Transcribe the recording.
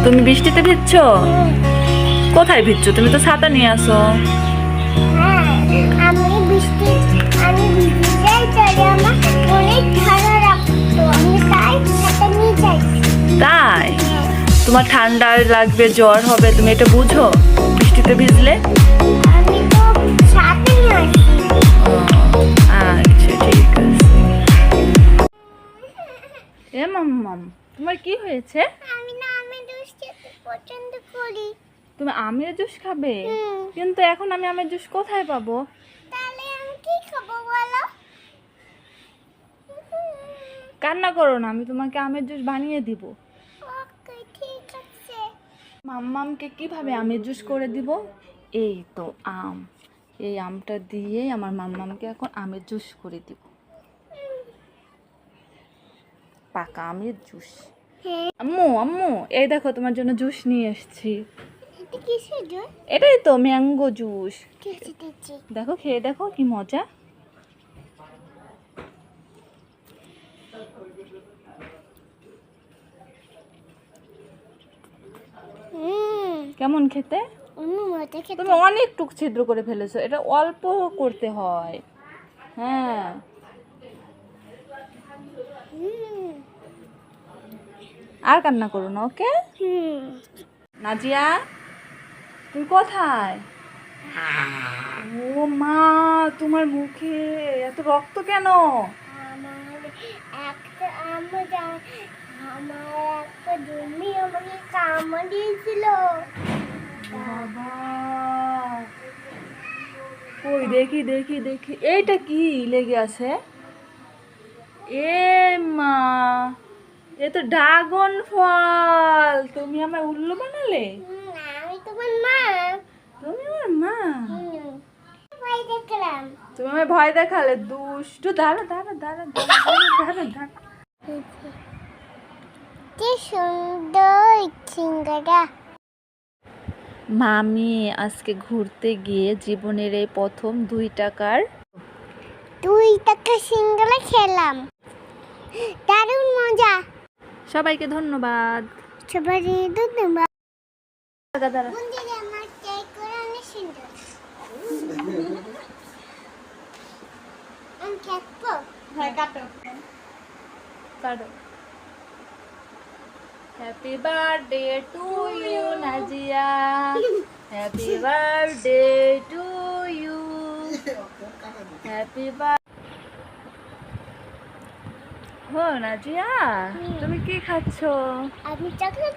তুমি বৃষ্টিতে ভিজছো? কোথায় ভিজছো? তুমি তো ছাতা নিয়ে আসো। আমি ভিজে যাই আমার অনেক ঠান্ডা লাগতো, আমি তাই ছাতা নিয়ে যাই। তাই তোমার ঠান্ডা লাগবে, জ্বর হবে, তুমি এটা বুঝো বৃষ্টিতে ভিজলে? আমি তো ছাতা নিয়ে আসি। আচ্ছা ঠিক আছে। এ মাম্মাম, তোমার কি হয়েছে? আমি না আমের জুস খেতে পছন্দ করি। তুমি আমের জুস খাবে? কিন্তু এখন আমি আমের জুস কোথায় পাবো? তাহলে আমি কি খাবো বলো? কান্না করো না, আমি তোমাকে আমের জুস বানিয়ে দিব। ওকে ঠিক আছে। মাম্মামকে কিভাবে আমের জুস করে দিব? এই তো আম, এই আমটা দিয়ে আমার মাম্মামকে এখন আমের জুস করে দিব। পাকা আমের জুস। আম্মু আম্মু, এই দেখো তোমার জন্য জুস নিয়ে এসেছি। এটা কিসের জুস? এটাই তো ম্যাঙ্গো জুস। দিচ্ছি। দেখো খেয়ে দেখো কি মজা। কেমন খেতে? তুমি অনেক টুক ছিদ্র করে ফেলেছো, এটা অল্প করতে হয়। হ্যাঁ আর কান্না করো না, ওকে? নাজিয়া তুই কোথায়? ও মা, তোমার মুখে এত রক্ত কেন? আমার একটা আমার একটা জমি আমাকে কামড় দিয়েছিল। বাবা, কই দেখি দেখি দেখি, এইটা কি লেগে আছে? এ মা, এ তো ড্রাগন ফল। তুমি আমায় উল্লু বানালে? আমি তোমার মা। তুমি আমার মা? ভয় দেখলাম। তুমি আমায় ভয় দেখালে, দুষ্টু। দাঁড়া দাঁড়া দাঁড়া দাঁড়া দাঁড়া দাঁড়া। কি সুন্দর সিঙ্গারা। মামি আজকে ঘুরতে গিয়ে জীবনের এই প্রথম 2 টাকার 2 টাকা সিঙ্গারা খেলাম, দারুণ মজা। সবাইকে ধন্যবাদ। সবারই ধন্যবাদ। দাঁড়া দাঁড়া। বন্ধুরা আমার কেক করে অনেক সুন্দর। আমি কাটবো? হ্যাঁ কাটো কাটো। Happy birthday to you Nazia, happy birthday to you, happy birthday. Nazia তুমি কি খাচ্ছো? আমি চকলেট